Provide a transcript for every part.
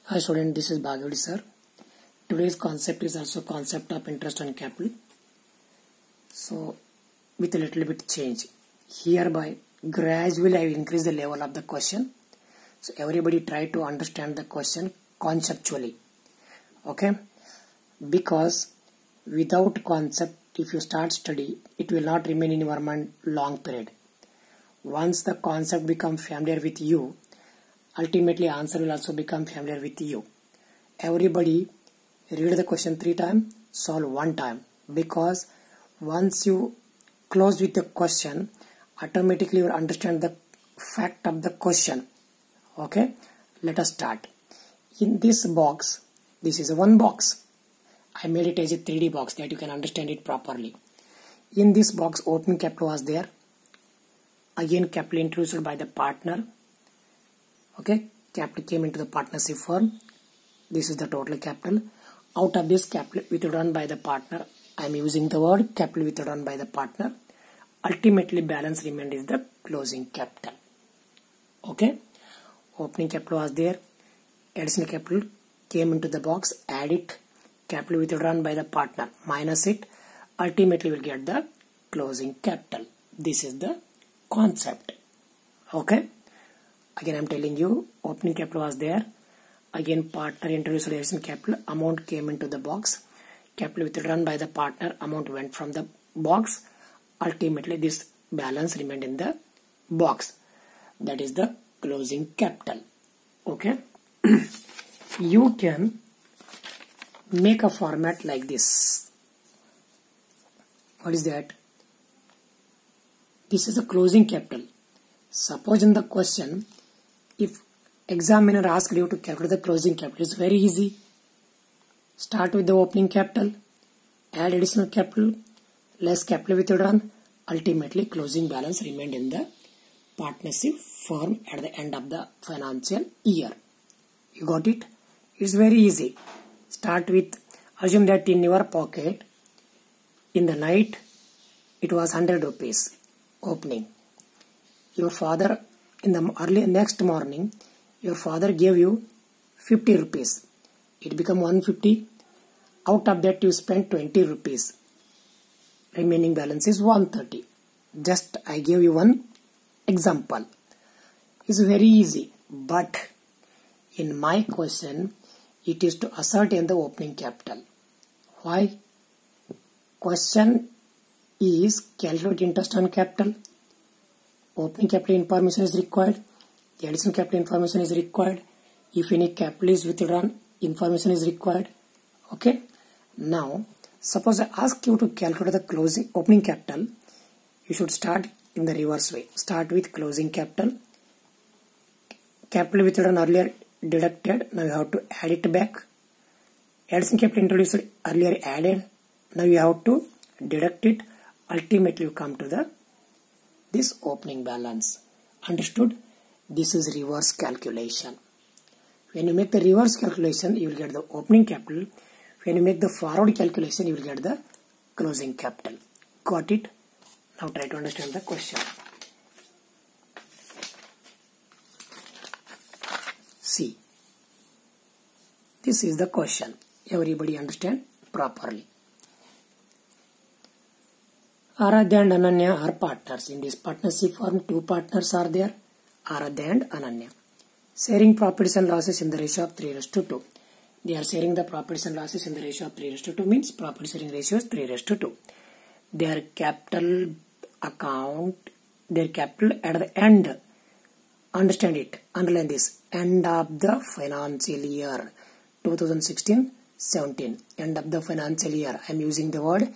Hi student, this is Bhagavad sir. Today's concept is also concept of interest on capital. So with a little bit change. Hereby gradually I will increase the level of the question. So everybody try to understand the question conceptually. Okay? Because without concept, if you start study, it will not remain in your mind long period. Once the concept becomes familiar with you, ultimately answer will also become familiar with you. Everybody read the question 3 times, solve 1 time, because once you close with the question, automatically you will understand the fact of the question. Okay, let us start. In this box, this is one box. I made it as a 3D box that you can understand it properly. In this box, opening capital was there. Again, capital introduced by the partner. Okay, capital came into the partnership firm. This is the total capital. Out of this capital withdrawn by the partner, I am using the word capital withdrawn by the partner. Ultimately, balance remained is the closing capital. Okay, opening capital was there. Additional capital came into the box. Add it. Capital withdrawn by the partner. Minus it. Ultimately, we will get the closing capital. This is the concept. Okay. Again, I am telling you, opening capital was there. Again, partner introduced additional capital. Amount came into the box. Capital withdrawn by the partner. Amount went from the box. Ultimately, this balance remained in the box. That is the closing capital. Okay. You can make a format like this. What is that? This is the closing capital. Suppose in the question, if examiner asks you to calculate the closing capital, it's very easy. Start with the opening capital, add additional capital, less capital withdrawn. Ultimately, closing balance remained in the partnership firm at the end of the financial year. You got it? It's very easy. Start with, assume that in your pocket, in the night, it was 100 rupees opening. Your father, in the early next morning, your father gave you 50 rupees. It became 150. Out of that, you spent 20 rupees. Remaining balance is 130. Just I gave you one example. It's very easy. But in my question, it is to ascertain the opening capital. Why? Question is calculate interest on capital. Opening capital information is required. The additional capital information is required. If any capital is withdrawn, information is required. Okay. Now, suppose I ask you to calculate the closing opening capital, you should start in the reverse way. Start with closing capital. Capital withdrawn earlier deducted. Now you have to add it back. Additional capital introduced earlier added. Now you have to deduct it. Ultimately, you come to this opening balance. Understood? This is reverse calculation. When you make the reverse calculation, you will get the opening capital. When you make the forward calculation, you will get the closing capital. Got it? Now try to understand the question. See. This is the question. Everybody understand properly. Aradhya and Ananya are partners. In this partnership firm, 2 partners are there. Aradhya and Ananya. Sharing profits and losses in the ratio of 3:2. They are sharing the profits and losses in the ratio of 3:2 means profit sharing ratio is 3:2. Their capital account, their capital at the end, understand it, underline this, end of the financial year 2016-17. End of the financial year. I am using the word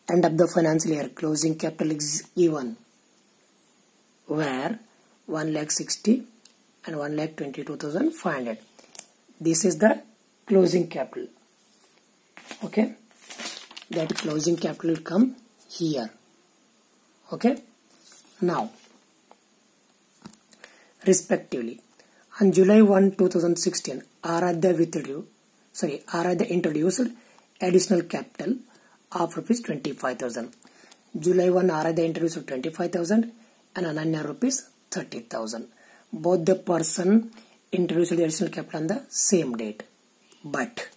end of the financial year. Closing capital is given where 1,60,000 and 1,22,500. This is the closing capital. Okay, that closing capital will come here. Okay, now respectively on July 1, 2016, Aradhya introduced additional capital of rupees 25,000. July 1, Aradhya introduced 25,000 and Ananya rupees 30,000. Both the person introduced the additional capital on the same date. But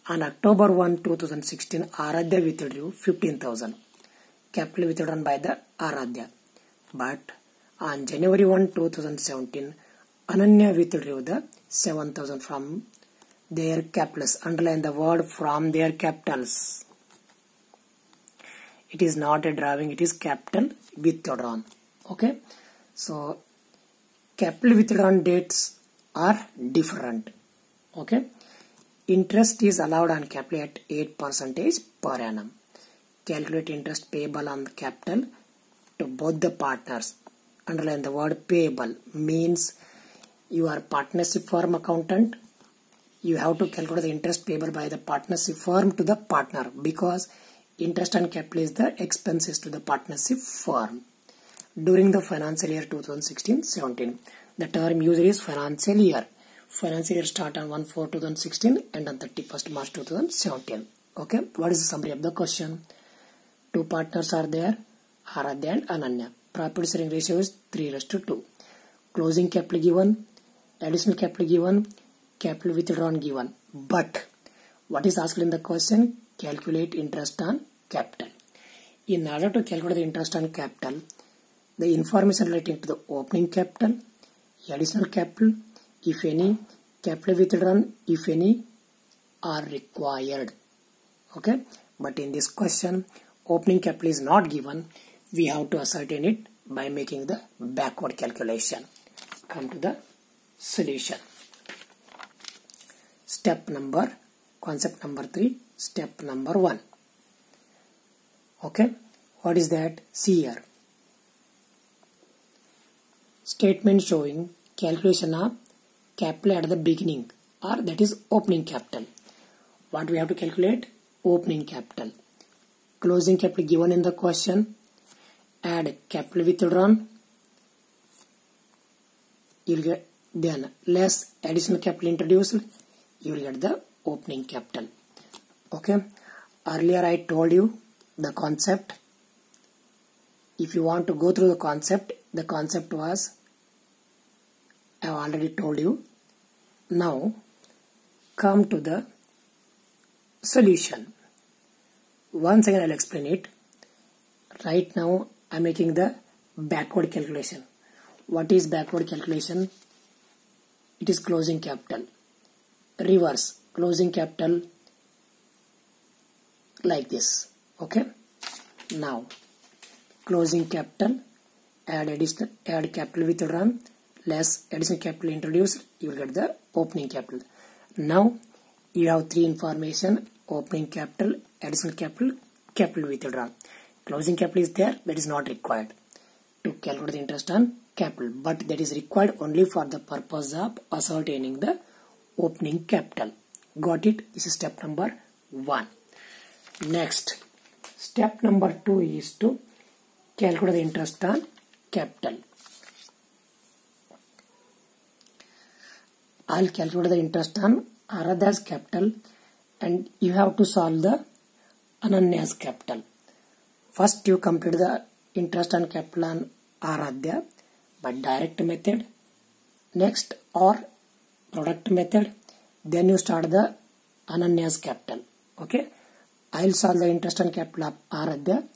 on October 1, 2016, Aradhya withdrew 15,000. Capital withdrawn by the Aradhya. But on January 1, 2017, Ananya withdrew the 7,000 from their capitals. Underline the word from their capitals. It is not a drawing, it is capital withdrawn. Okay. So, capital withdrawn dates are different. Okay. Interest is allowed on capital at 8% per annum. Calculate interest payable on the capital to both the partners. Underline the word payable. Means you are partnership firm accountant. You have to calculate the interest payable by the partnership firm to the partner, because interest on capital is the expenses to the partnership firm. During the financial year 2016-17, the term used is financial year. Financial year start on 1/4/2016 and on 31st March 2017. Okay, what is the summary of the question? Two partners are there, Aradhya and Ananya. Profit sharing ratio is 3:2. Closing capital given, additional capital given, capital withdrawn given. But what is asked in the question? Calculate interest on capital. In order to calculate the interest on capital, the information relating to the opening capital, additional capital, if any, capital withdrawn, if any, are required. Okay, but in this question, opening capital is not given. We have to ascertain it by making the backward calculation. Come to the solution. Concept number 3, step number 1. Okay, what is that? See here. Statement showing calculation of capital at the beginning, or that is opening capital. What we have to calculate? Opening capital. Closing capital given in the question. Add capital withdrawn. You will get then less additional capital introduced. You will get the opening capital. Okay. Earlier I told you the concept. If you want to go through the concept was, I have already told you. Now come to the solution. Once again I will explain it. Right now I am making the backward calculation. What is backward calculation? It is closing capital. Reverse closing capital like this. Okay. Now closing capital, add capital withdrawn, less additional capital introduced, you will get the opening capital. Now you have three information: opening capital, additional capital, capital withdrawn. Closing capital is there, that is not required to calculate the interest on capital, but that is required only for the purpose of ascertaining the opening capital. Got it? This is step number 1. Next, step number 2 is to calculate the interest on capital. I'll calculate the interest on Aradhya's capital and you have to solve the Ananya's capital. First you compute the interest on capital on Aradhya by direct method. Next, or product method. Then you start the Ananya's capital. Okay. I'll solve the interest on capital of Aradhya.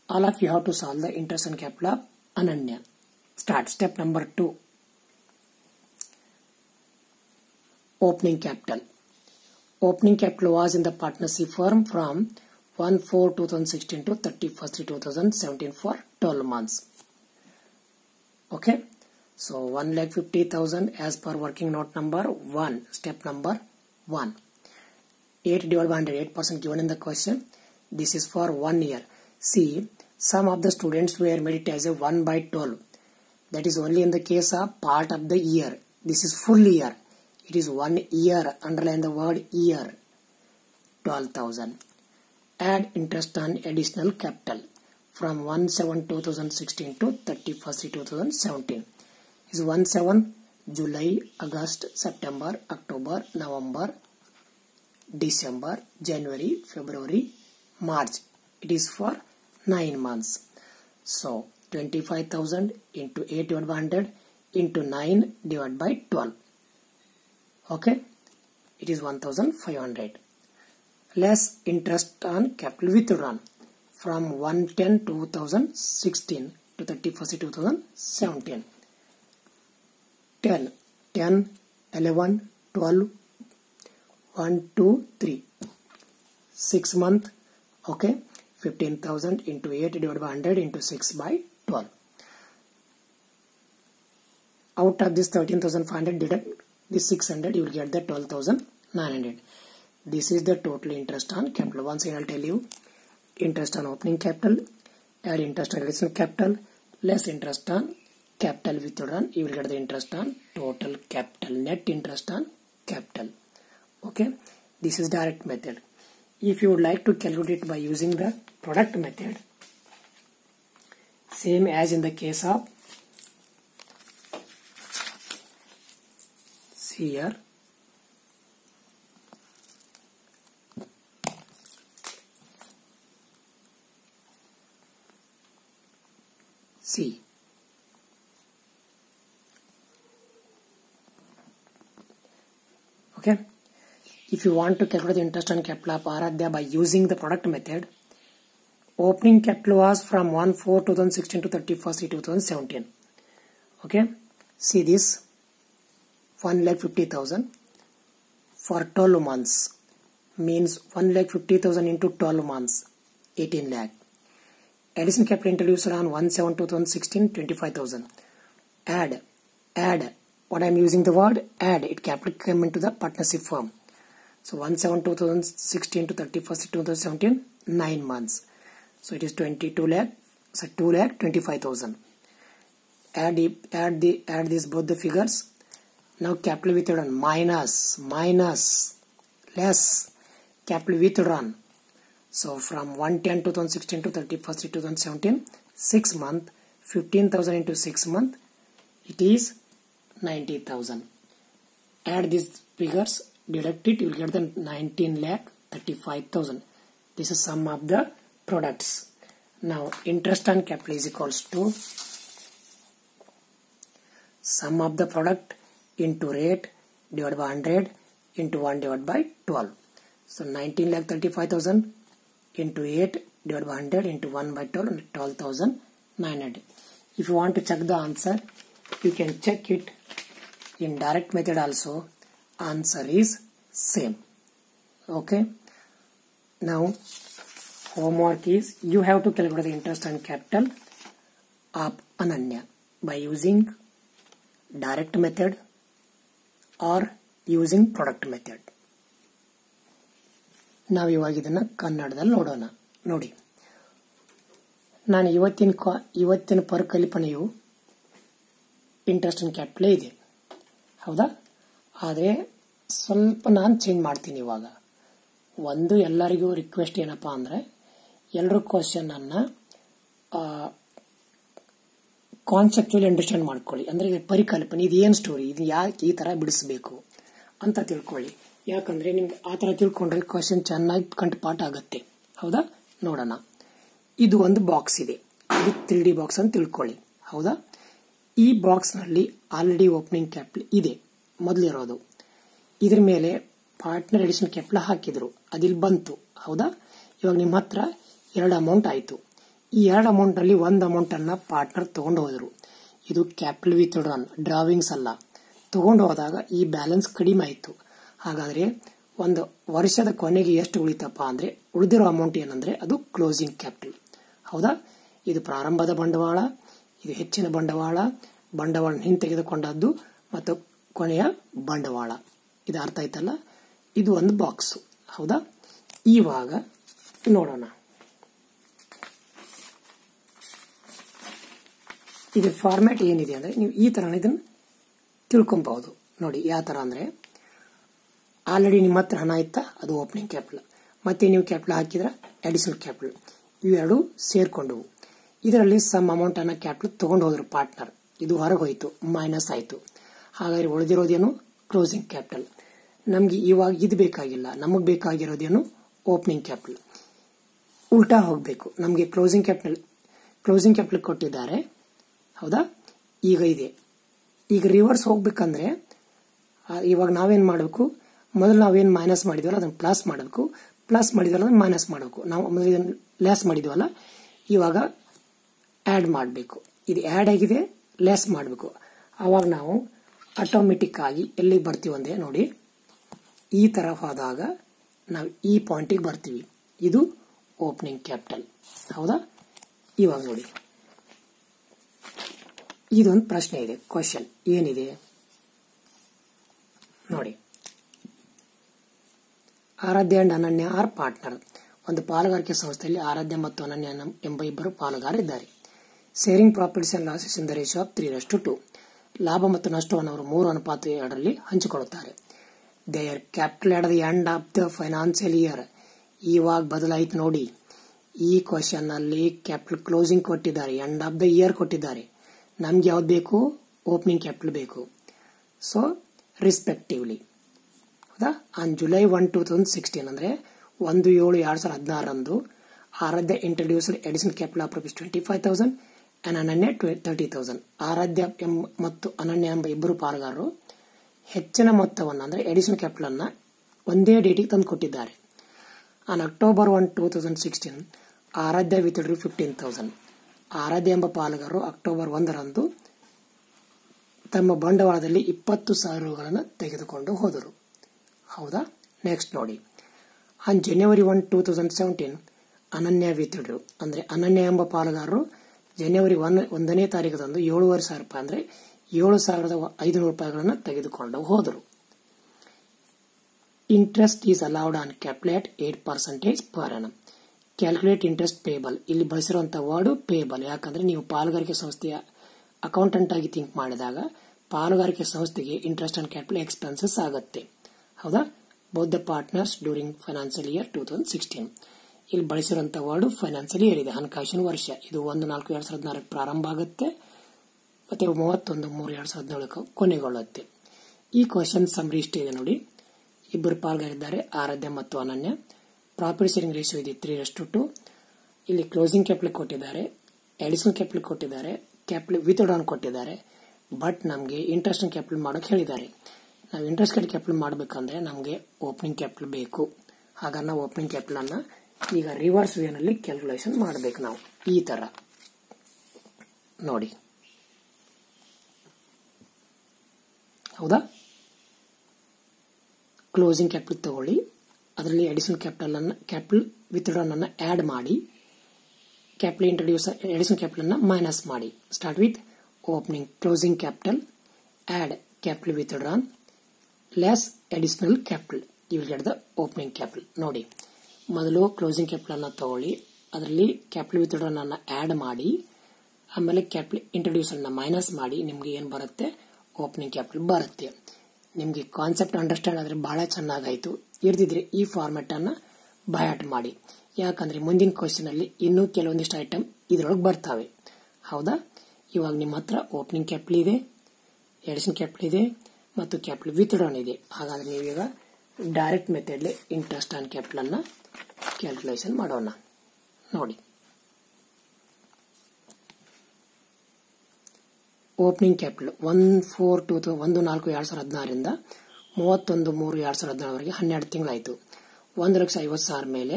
All of you have to solve the interest on capital of Ananya. Start. Step number 2. Opening capital. Opening capital was in the partnership firm from 1/4/2016 to 31st/2017 for 12 months. Okay. So 1,50,000 as per working note number 1. Step number 1. 8 divided by 100, 8% given in the question. This is for 1 year. See, some of the students were made it as a 1/12. That is only in the case of part of the year. This is full year. It is 1 year. Underline the word year. 12,000. Add interest on additional capital from 1/7/2016 to 31st/2017. Is 1/7 July, August, September, October, November, December, January, February, March. It is for 9 months. So 25,000 into 8 divided by 100 into 9 divided by 12. Okay, it is 1500. Less interest on capital withdrawn from 1/10/2016 to 31st 2017. 10, 11, 12, 1, 2, 3. 6 month. Okay, 15,000 into 8 divided by 100 into 6 by 12. Out of this 13,500, deduct this 600, you will get the 12,900. This is the total interest on capital. Once again, I'll tell you, interest on opening capital, add interest on additional capital, less interest on capital withdrawn, you will get the interest on total capital, net interest on capital. Okay, this is direct method. If you would like to calculate it by using the product method, same as in the case of, see here, see, okay. If you want to calculate the interest on capital of Aradhya by using the product method, opening capital was from 1/4/2016 to 31st 2017. Okay, see this, 1,50,000 for 12 months means 1,50,000 into 12 months, 18 lakh. Additional capital introduced on 1/7/2016, 25,000. Add, what I am using the word add, it capital came into the partnership firm. So 1/7/2016 to 31st 2017, 9 months. So it is 22 lakh, so 2,25,000. Add these both the figures. Now capital withdrawn minus less capital withdrawn. So from 1/10/2016 to 31st 2017, 6 month, 15,000 into 6 month, it is 90,000. Add these figures, deduct it, you will get the 19,35,000. This is sum of the products. Now interest on capital is equals to sum of the product into rate divided by 100 into 1 divided by 12. So 19,35,000 into 8 divided by 100 into 1 by 12 and 12,900. If you want to check the answer, you can check it in direct method also. Answer is same. Okay. Now homework is, you have to calculate the interest on capital of Ananya by using direct method or using product method. ನಾವು ಇವಾಗ ಇದನ್ನ ಕನ್ನಡದಲ್ಲಿ ನೋಡೋಣ. ನೋಡಿ, ನಾನು ಇವತ್ತಿನ ಪರಿಕಲ್ಪನೆಯು interest on capital ಇದೆ, ಹೌದಾ? ಆದರೆ ಸ್ವಲ್ಪ ನಾನು ಚೇಂಜ್ ಮಾಡ್ತೀನಿ ಇವಾಗ. ಒಂದು, ಎಲ್ಲರಿಗೂ ರಿಕ್ವೆಸ್ಟ್ ಏನಪ್ಪಾ ಅಂದರೆ, ಎಲ್ಲರೂ ಕ್ವಶನ್ ಅನ್ನ ಕಾನ್ಸೆಪ್ಚುಲಿ ಅಂಡರ್ಸ್ಟ್ಯಾಂಡ್ ಮಾಡ್ಕೊಳ್ಳಿ. ಅಂದರೆ ಪರಿಕಲ್ಪನೆ, ಇದು ಏನು ಸ್ಟೋರಿ, ಇದು ಯಾಕೆ ಈ ಥರ ಬಿಡಿಸ್ಬೇಕು ಅಂತ ತಿಳ್ಕೊಳ್ಳಿ. ಯಾಕಂದರೆ ನಿಮ್ಗೆ ಆ ಥರ ತಿಳ್ಕೊಂಡ್ರೆ ಕ್ವಶನ್ ಚೆನ್ನಾಗಿ ಕಂಠಪಾಠ ಆಗುತ್ತೆ, ಹೌದಾ? ನೋಡೋಣ. ಇದು ಒಂದು ಬಾಕ್ಸ್ ಇದೆ, ಇದು 3D ಬಾಕ್ಸ್ ಅಂತ ತಿಳ್ಕೊಳ್ಳಿ, ಹೌದಾ? ಈ ಬಾಕ್ಸ್ನಲ್ಲಿ ಆಲ್ರೆಡಿ ಓಪನಿಂಗ್ ಕ್ಯಾಪಿಟಲ್ ಇದೆ, ಮೊದಲಿರೋದು. ಇದ್ರ ಮೇಲೆ ಪಾರ್ಟ್ನರ್ ಅಡಿಷನಲ್ ಕ್ಯಾಪಿಟಲ್ ಹಾಕಿದ್ರು, ಅದಿಲ್ಲಿ ಬಂತು, ಹೌದಾ? ಇವಾಗ ನಿಮ್ಮ ಹತ್ರ 2 ಅಮೌಂಟ್ ಆಯಿತು. ಈ 2 ಅಮೌಂಟಲ್ಲಿ ಒಂದು ಅಮೌಂಟನ್ನು ಪಾರ್ಟ್ನರ್ ತೊಗೊಂಡು ಹೋದರು. ಇದು ಕ್ಯಾಪಿಟಲ್ ವಿತ್ಡ್ರಾನ್, ಡ್ರಾವಿಂಗ್ಸ್ ಅಲ್ಲ. ತೊಗೊಂಡು ಹೋದಾಗ ಈ ಬ್ಯಾಲೆನ್ಸ್ ಕಡಿಮೆ ಆಯಿತು. ಹಾಗಾದರೆ ಒಂದು ವರ್ಷದ ಕೊನೆಗೆ ಎಷ್ಟು ಉಳಿತಪ್ಪ ಅಂದರೆ, ಉಳಿದಿರೋ ಅಮೌಂಟ್ ಏನಂದರೆ ಅದು ಕ್ಲೋಸಿಂಗ್ ಕ್ಯಾಪಿಟಲ್, ಹೌದಾ? ಇದು ಪ್ರಾರಂಭದ ಬಂಡವಾಳ, ಇದು ಹೆಚ್ಚಿನ ಬಂಡವಾಳ, ಬಂಡವಾಳ ಹಿಂತೆಗೆದುಕೊಂಡದ್ದು ಮತ್ತು ಕೊನೆಯ ಬಂಡವಾಳ. ಇದು ಅರ್ಥ ಆಯ್ತಲ್ಲ? ಇದು ಒಂದು ಬಾಕ್ಸು, ಹೌದಾ? ಇವಾಗ ನೋಡೋಣ. ಇದ್ರ ಫಾರ್ಮ್ಯಾಟ್ ಏನಿದೆ ಅಂದರೆ, ನೀವು ಈ ಥರ ಇದನ್ನು ತಿಳ್ಕೊಬಹುದು. ನೋಡಿ ಯಾವ ಥರ ಅಂದರೆ, ಆಲ್ರೆಡಿ ನಿಮ್ಮ ಹತ್ರ ಹಣ ಇತ್ತಾ, ಅದು ಓಪನಿಂಗ್ ಕ್ಯಾಪಿಟಲ್. ಮತ್ತೆ ನೀವು ಕ್ಯಾಪಿಟಲ್ ಹಾಕಿದ್ರೆ ಅಡಿಷನಲ್ ಕ್ಯಾಪಿಟಲ್, ಇವೆರಡು ಸೇರ್ಕೊಂಡವು. ಇದರಲ್ಲಿ ಸಮ್ ಅಮೌಂಟ್ ಅನ್ನ ಕ್ಯಾಪಿಟಲ್ ತಗೊಂಡು ಹೋದ್ರು ಪಾರ್ಟ್ನರ್, ಇದು ಹೊರಗೆ ಹೋಯ್ತು, ಮೈನಸ್ ಆಯಿತು. ಹಾಗಾದ್ರೆ ಉಳಿದಿರೋದೇನು? Closing capital. ನಮ್ಗೆ ಇವಾಗ ಇದು ಬೇಕಾಗಿಲ್ಲ, ನಮಗೆ ಬೇಕಾಗಿರೋದೇನು? Opening capital. ಉಲ್ಟಾ ಹೋಗಬೇಕು, ನಮಗೆ ಕ್ಲೋಸಿಂಗ್ ಕ್ಯಾಪಿಟಲ್ ಕೊಟ್ಟಿದ್ದಾರೆ, ಹೌದಾ? ಈಗ ಇದೆ. ಈಗ ರಿವರ್ಸ್ ಹೋಗ್ಬೇಕಂದ್ರೆ ಇವಾಗ ನಾವೇನು ಮಾಡಬೇಕು, ಮೊದಲು ನಾವೇನು ಮೈನಸ್ ಮಾಡಿದ್ವಲ್ಲ ಅದನ್ನು ಪ್ಲಸ್ ಮಾಡಬೇಕು, ಪ್ಲಸ್ ಮಾಡಿದ್ವಲ್ಲ ಅದನ್ನು ಮೈನಸ್ ಮಾಡಬೇಕು. ನಾವು ಮೊದಲು ಇದನ್ನು ಲೆಸ್ ಮಾಡಿದ್ವಲ್ಲ, ಇವಾಗ ಆ್ಯಡ್ ಮಾಡಬೇಕು. ಇದು ಆ್ಯಡ್ ಆಗಿದೆ, ಲೆಸ್ ಮಾಡಬೇಕು. ಆವಾಗ ನಾವು ಆಟೋಮೆಟಿಕ್ ಆಗಿ ಎಲ್ಲಿಗೆ ಬರ್ತೀವಿ ಅಂದರೆ ನೋಡಿ, ಈ ಥರ ಹೋದಾಗ ನಾವು ಈ ಪಾಯಿಂಟಿಗೆ ಬರ್ತೀವಿ. ಇದು ಓಪನಿಂಗ್ ಕ್ಯಾಪಿಟಲ್. ಹೌದಾ? ಇವಾಗ ನೋಡಿ, ಇದೊಂದು ಪ್ರಶ್ನೆ ಇದೆ, ಕ್ವಶನ್ ಏನಿದೆ ನೋಡಿ. Aaradhya and Ananya are partner. ಒಂದು ಪಾಲುಗಾರಿಕೆ ಸಂಸ್ಥೆಯಲ್ಲಿ ಆರಾಧ್ಯ ಮತ್ತು ಅನನ್ಯ ಎಂಬ ಇಬ್ಬರು ಪಾಲುಗಾರರಿದ್ದಾರೆ. Sharing profits and losses in the ratio of 3:2. ಲಾಭ ಮತ್ತು ನಷ್ಟವನ್ನು ಅವರು 3:2 ಹಂಚಿಕೊಳ್ಳುತ್ತಾರೆ. Their capital at the end of the financial year. ಇವಾಗ ಬದಲಾಯಿತು ನೋಡಿ. ಈ ಕ್ವಶನ್ ಅಲ್ಲಿ ಕ್ಯಾಪಿಟಲ್ ಕ್ಲೋಸಿಂಗ್ ಕೊಟ್ಟಿದ್ದಾರೆ, ಎಂಡ್ ಆಫ್ ದ ಇಯರ್ ಕೊಟ್ಟಿದ್ದಾರೆ. ನಮ್ಗೆ ಯಾವ್ದು ಬೇಕು? ಓಪನಿಂಗ್ ಕ್ಯಾಪಿಟಲ್ ಬೇಕು. ಸೊ ರಿಸ್ಪೆಕ್ಟಿವ್ಲಿ ಹೌದಾ? ಆನ್ July 1, 2016 ಅಂದ್ರೆ 1/7/2016 Aaradhya introduced additional capital of ₹25,000 and ಅನನ್ಯ 30,000. ಆರಾಧ್ಯ ಮತ್ತು ಅನನ್ಯ ಎಂಬ ಇಬ್ಬರು ಪಾಲುಗಾರರು ಹೆಚ್ಚಿನ ಮೊತ್ತವನ್ನು ಅಂದ್ರೆ ಅಡಿಷನಲ್ ಕ್ಯಾಪಿಟಲ್ ಅನ್ನ ಒಂದೇ ಡೇಟಿಗೆ ತಂದು ಕೊಟ್ಟಿದ್ದಾರೆ. ಆನ್ October 1, 2016 ಆರಾಧ್ಯ ವಿತ್ಡ್ರೂ 15,000. ಆರಾಧ್ಯ ಎಂಬ ಪಾಲುಗಾರರು ಅಕ್ಟೋಬರ್ 1 ತಮ್ಮ ಬಂಡವಾಳದಲ್ಲಿ 20,000 ತೆಗೆದುಕೊಂಡು ಹೋದರು. ಹೌದಾ? ನೆಕ್ಸ್ಟ್ ನೋಡಿ, ಆನ್ January 1, 2017 ಅನನ್ಯ ವಿತ್ಡ್ರೂ ಅಂದ್ರೆ ಅನನ್ಯ ಎಂಬ ಪಾಲುಗಾರರು January 1 ತಂದು 7,500 ಅಂದ್ರೆ 7,500 ತೆಗೆದುಕೊಂಡು ಹೋದರು. Interest is allowed on capital at 8% per annum. Calculate interest payable. ಇಲ್ಲಿ ಬಳಸಿರುವಂತಹ ವರ್ಡ್ ಪೇಬಲ್. ಯಾಕಂದ್ರೆ ನೀವು ಪಾಲುಗಾರಿಕೆ ಸಂಸ್ಥೆಯ ಅಕೌಂಟೆಂಟ್ ಆಗಿ ಥಿಂಕ್ ಮಾಡಿದಾಗ ಪಾಲುಗಾರಿಕೆ ಸಂಸ್ಥೆಗೆ ಇಂಟ್ರೆಸ್ಟ್ ಆನ್ ಕ್ಯಾಪಿಟಲ್ ಎಕ್ಸ್ಪೆನ್ಸಸ್ ಆಗುತ್ತೆ. ಹೌದಾ? Both the partners during financial year 2016. ಇಲ್ಲಿ ಬಳಸಿರುವಂತಹ ವರ್ಡ್ ಫೈನಾನ್ಸಿಯಲ್ ಇಯರ್ ಇದೆ, ಹಣಕಾಸಿನ ವರ್ಷ. ಇದು 1/4/2016 ಪ್ರಾರಂಭ ಆಗುತ್ತೆ ಮತ್ತೆ 31/3/2017 ಕೊನೆಗೊಳ್ಳುತ್ತೆ. ಈ ಕ್ವಶನ್ ಸಮ್ಮರಿ ಇಷ್ಟ ಇದೆ ನೋಡಿ. ಇಬ್ಬರು ಪಾಲ್ಗಾರಿದ್ದಾರೆ, ಆರಾಧ್ಯ ಮತ್ತು ಅನನ್ಯ. ಪ್ರಾಫಿಟ್ ಶೇರಿಂಗ್ ರೇಷಿಯೋ ಇದೆ 3:2. ಇಲ್ಲಿ ಕ್ಲೋಸಿಂಗ್ ಕ್ಯಾಪಿಟಲ್ ಕೊಟ್ಟಿದ್ದಾರೆ, ಅಡಿಷನಲ್ ಕ್ಯಾಪಿಟಲ್ ಕೊಟ್ಟಿದ್ದಾರೆ, ಕ್ಯಾಪಿಟಲ್ ವಿತ್ಡ್ರಾನ್ ಕೊಟ್ಟಿದ್ದಾರೆ. ಬಟ್ ನಮಗೆ ಇಂಟ್ರೆಸ್ಟ್ ಕ್ಯಾಪಿಟಲ್ ಮಾಡೋಕೆ ಹೇಳಿದ್ದಾರೆ. ನಾವು ಇಂಟ್ರೆಸ್ಟ್ ಕ್ಯಾಪಿಟಲ್ ಮಾಡಬೇಕಂದ್ರೆ ನಮಗೆ ಓಪನಿಂಗ್ ಕ್ಯಾಪಿಟಲ್ ಬೇಕು. ಹಾಗಾಗಿ ನಾವು ಓಪನಿಂಗ್ ಕ್ಯಾಪಿಟಲ್ ಅನ್ನ ಈಗ ರಿವರ್ಸ್ ವೇನಲ್ಲಿ ಕ್ಯಾಲ್ಕುಲೇಷನ್ ಮಾಡಬೇಕು. ನಾವು ಈ ತರ ನೋಡಿ. ಹೌದಾ? ಕ್ಲೋಸಿಂಗ್ ಕ್ಯಾಪಿಟಲ್ ತಗೊಳ್ಳಿ, ಅದರಲ್ಲಿ ಅಡಿಷನಲ್ ಕ್ಯಾಪಿಟಲ್ ವಿತ್ಡ್ರಾನ್ ಅನ್ನ ಆಡ್ ಮಾಡಿ, ಕ್ಯಾಪಿಟಲ್ ಇಂಟ್ರೊಡ್ಯೂಸ್ ಅಡಿಷನಲ್ ಕ್ಯಾಪಿಟಲ್ ಅನ್ನ ಮೈನಸ್ ಮಾಡಿ. Start with opening closing capital, add capital withdrawn, less additional capital. You will get the opening capital. ನೋಡಿ, ಮೊದಲು ಕ್ಲೋಸಿಂಗ್ ಕ್ಯಾಪಿಟಲ್ ಅನ್ನ ತಗೊಳ್ಳಿ, ಅದರಲ್ಲಿ ಕ್ಯಾಪಿಟಲ್ ವಿತ್ಡ್ರಾನ್ ಅನ್ನ ಆಡ್ ಮಾಡಿ, ಆಮೇಲೆ ಕ್ಯಾಪಿಟಲ್ ಇಂಟ್ರೊಡ್ಯೂಸ್ ಅನ್ನ ಮೈನಸ್ ಮಾಡಿ, ನಿಮ್ಗೆ ಏನ್ ಬರುತ್ತೆ? ಓಪನಿಂಗ್ ಕ್ಯಾಪಿಟಲ್ ಬರುತ್ತೆ. ನಿಮ್ಗೆ ಕಾನ್ಸೆಪ್ಟ್ ಅಂಡರ್ಸ್ಟ್ಯಾಂಡ್ ಆದ್ರೆ ಬಹಳ ಚೆನ್ನಾಗಾಯ್ತು. ಇರ್ದಿದ್ರೆ ಈ ಫಾರ್ಮೆಟ್ ಅನ್ನ ಬಯಾಟ್ ಮಾಡಿ. ಯಾಕಂದ್ರೆ ಮುಂದಿನ ಕ್ವಶನ್ ಅಲ್ಲಿ ಇನ್ನೂ ಕೆಲವೊಂದಿಷ್ಟು ಐಟಮ್ ಇದ್ರೊಳಗೆ ಬರ್ತಾವೆ. ಹೌದಾ? ಇವಾಗ ನಿಮ್ಮ ಹತ್ರ ಓಪನಿಂಗ್ ಕ್ಯಾಪಿಟಲ್ ಇದೆ, ಅಡಿಷನಲ್ ಕ್ಯಾಪಿಟಲ್ ಇದೆ ಮತ್ತು ಕ್ಯಾಪಿಟಲ್ ವಿತ್ಡ್ರಾನ್ ಇದೆ. ಹಾಗಾದ್ರೆ ನೀವೀಗ direct method interest on capital ಅನ್ನ ಕ್ಯಾಲ್ಕುಲೇಷನ್ ಮಾಡೋಣ. ನೋಡಿ, ಓಪನಿಂಗ್ ಕ್ಯಾಪಿಟಲ್ 1/4/2016 31/3/2017 12 ತಿಂಗಳಾಯ್ತು. 1,50,000 ಮೇಲೆ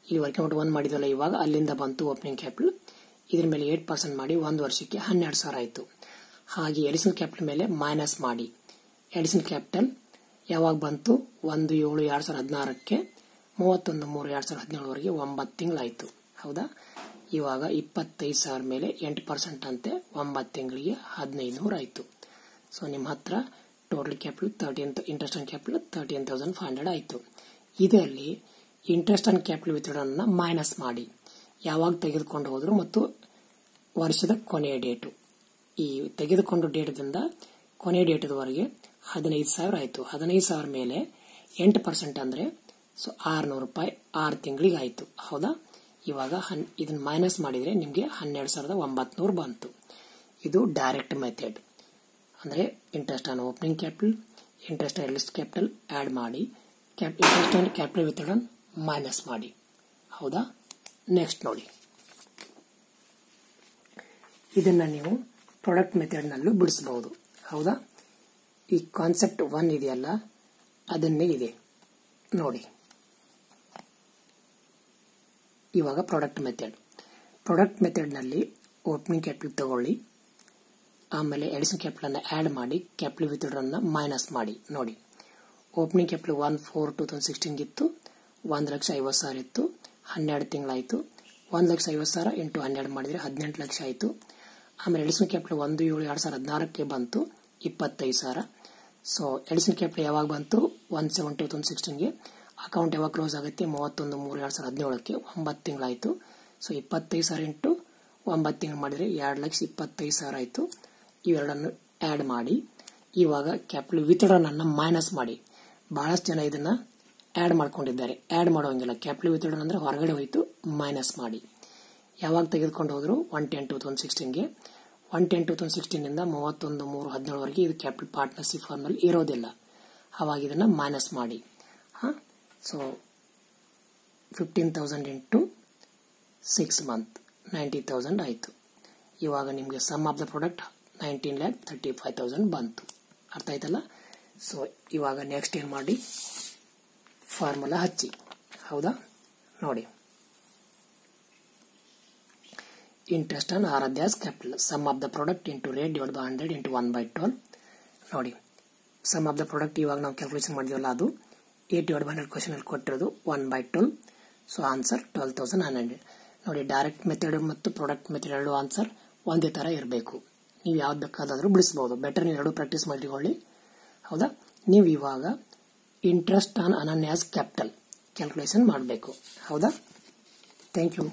ಇಲ್ಲಿ ವರ್ಕಿಂಗ್ ಔಟ್ 1 ಮಾಡಿದ್ವಲ್ಲ, ಇವಾಗ ಅಲ್ಲಿಂದ ಬಂತು ಓಪನಿಂಗ್ ಕ್ಯಾಪಿಟಲ್. ಇದ್ರ ಮೇಲೆ 8% ಮಾಡಿ 1 ವರ್ಷಕ್ಕೆ 12,000 ಆಯ್ತು. ಹಾಗೆ ಅಡಿಷನಲ್ ಕ್ಯಾಪಿಟಲ್ ಮೇಲೆ ಮೈನಸ್ ಮಾಡಿ. ಅಡಿಷನಲ್ ಕ್ಯಾಪಿಟಲ್ ಯಾವಾಗ ಬಂತು? 1/7/2016 31/3/2017 9 ತಿಂಗಳಾಯ್ತು. ಹೌದಾ? ಇವಾಗ 25,000 ಮೇಲೆ 8% ಅಂತೆ 9 ತಿಂಗಳಿಗೆ 1,500 ಆಯ್ತು. ಸೊ ನಿಮ್ಮ ಹತ್ರ total capital interest on capital 13,500 ಆಯ್ತು. ಇದರಲ್ಲಿ ಇಂಟ್ರೆಸ್ಟ್ ಆನ್ ಕ್ಯಾಪಿಟಲ್ ವಿತ್ಡ್ರಾನ್ ಅನ್ನ ಮೈನಸ್ ಮಾಡಿ. ಯಾವಾಗ ತೆಗೆದುಕೊಂಡು ಹೋದ್ರು ಮತ್ತು ವರ್ಷದ ಕೊನೆಯ ಡೇಟು. ಈ ತೆಗೆದುಕೊಂಡು ಡೇಟದಿಂದ ಕೊನೆಯ ಡೇಟದವರೆಗೆ 15,000 ಆಯ್ತು. 15,000 ಮೇಲೆ 8% ಅಂದ್ರೆ ಸೊ 600 ರೂಪಾಯಿ 6 ತಿಂಗಳಿಗೆ ಆಯ್ತು. ಹೌದಾ? ಇವಾಗ ಇದನ್ನ ಮೈನಸ್ ಮಾಡಿದ್ರೆ ನಿಮಗೆ 12,900 ಬಂತು. ಇದು ಡೈರೆಕ್ಟ್ ಮೆಥಡ್. ಅಂದ್ರೆ interest on opening capital, interest on list capital add ಮಾಡಿ, interest on capital withdrawn minus ಮಾಡಿ. ಹೌದಾ? ನೆಕ್ಸ್ಟ್ ನೋಡಿ, ಇದನ್ನ ನೀವು ಪ್ರಾಡಕ್ಟ್ ಮೆಥಡ್ ನಲ್ಲೂ ಬಿಡಿಸಬಹುದು. ಹೌದಾ? ಈ ಕಾನ್ಸೆಪ್ಟ್ 1 ಇದೆಯಲ್ಲ ಅದನ್ನೇ ಇದೆ ನೋಡಿ. ಇವಾಗ ಪ್ರಾಡಕ್ಟ್ ಮೆಥಡ್ನಲ್ಲಿ ಓಪನಿಂಗ್ ಕ್ಯಾಪಿಟಲ್ ತಗೊಳ್ಳಿ, ಆಮೇಲೆ ಎಡಿಷನ್ ಕ್ಯಾಪಿಟಲ್ ಅನ್ನು ಆಡ್ ಮಾಡಿ, ಕ್ಯಾಪಿಟಲ್ ವಿತ್ಡ್ರಾನ ಮೈನಸ್ ಮಾಡಿ. ನೋಡಿ, ಓಪನಿಂಗ್ ಕ್ಯಾಪಿಟಲ್ 1/4/2016 ಇತ್ತು, 1,50,000 ಇತ್ತು, 12 ತಿಂಗಳಾಯಿತು. 1,50,000 ಇಂಟು 12 ಮಾಡಿದರೆ 18 ಲಕ್ಷ ಆಯಿತು. ಆಮೇಲೆ ಎಡಿಷನ್ ಕ್ಯಾಪಿಟಲ್ 1/7/2016ಕ್ಕೆ ಬಂತು 25,000. ಸೊ ಎಡಿಷನ್ ಕ್ಯಾಪಿಟಲ್ ಯಾವಾಗ ಬಂತು? 1/7/2016ಗೆ. ಅಕೌಂಟ್ ಯಾವಾಗ ಕ್ಲೋಸ್ ಆಗುತ್ತೆ? 31/3/2017ಕ್ಕೆ. 9 ತಿಂಗಳಾಯಿತು. ಸೊ 25,000 ಇಂಟು 9 ತಿಂಗಳು ಮಾಡಿದರೆ 2,25,000 ಆಯಿತು. ಇವೆರಡನ್ನು ಆಡ್ ಮಾಡಿ ಇವಾಗ ಕ್ಯಾಪಿಟಲ್ ವಿತ್ಡ್ರಾನ್ ಮೈನಸ್ ಮಾಡಿ. ಬಹಳಷ್ಟು ಜನ ಇದನ್ನ ಆಡ್ ಮಾಡ್ಕೊಂಡಿದ್ದಾರೆ. ಆಡ್ ಮಾಡೋಂಗಿಲ್ಲ. ಕ್ಯಾಪಿಟಲ್ ವಿತ್ಡ್ರಾನ್ ಅಂದ್ರೆ ಹೊರಗಡೆ ಹೋಯಿತು, ಮೈನಸ್ ಮಾಡಿ. ಯಾವಾಗ ತೆಗೆದುಕೊಂಡು ಹೋದ್ರು? 1/10/2016ಗೆ. 1/10/2016 ಇಂದ 31/3/17ವರೆಗೆ ಇದು ಕ್ಯಾಪಿಟಲ್ ಪಾರ್ಟ್ನರ್ಶಿಪ್ ಫಾರ್ಮ್ನಲ್ಲಿ ಇರೋದಿಲ್ಲ. ಅವಾಗ ಇದನ್ನ ಮೈನಸ್ ಮಾಡಿ. ಸೊ 15,000 ಇಂಟು 6 ಮಂತ್ 90,000 ಆಯಿತು. ಇವಾಗ ನಿಮಗೆ ಸಮ್ ಆಫ್ ದ ಪ್ರಾಡಕ್ಟ್ 19,35,000 ಬಂತು. ಅರ್ಥ ಆಯ್ತಲ್ಲ? ಸೊ ಇವಾಗ ನೆಕ್ಸ್ಟ್ ಏನು ಮಾಡಿ? ಫಾರ್ಮುಲಾ ಹಚ್ಚಿ. ಹೌದಾ? ನೋಡಿ, interest on R's capital, sum of the product into rate divide by 100 into 1/12. ನೋಡಿ, ಸಮ್ ಆಫ್ ದ ಪ್ರಾಡಕ್ಟ್ ಇವಾಗ ನಾವು ಕ್ಯಾಲ್ಕುಲೇಷನ್ ಮಾಡಿದ್ವಲ್ಲ, ಅದು 8 ಡಿವೈಡ್ ಬೈ 100 ಕ್ವಶನ್ ಅಲ್ಲಿ ಕೊಟ್ಟಿರೋದು 1/12. So answer 12,900. ನೋಡಿ, ಡೈರೆಕ್ಟ್ ಮೆಥಡ್ ಮತ್ತು ಪ್ರಾಡಕ್ಟ್ ಮೆಥಡ್ ಎರಡು ಆನ್ಸರ್ ಒಂದೇ ತರ ಇರಬೇಕು. ನೀವು ಯಾವ್ದು ಬೇಕಾದ್ರೂ ಬಿಡಿಸಬಹುದು. ಬೆಟರ್ ನೀವು ಎರಡು ಪ್ರಾಕ್ಟೀಸ್ ಮಾಡಿಕೊಳ್ಳಿ. ಹೌದಾ? ನೀವು ಇವಾಗ interest on Ananya's capital calculation ಮಾಡಬೇಕು. ಹೌದಾ? Thank you.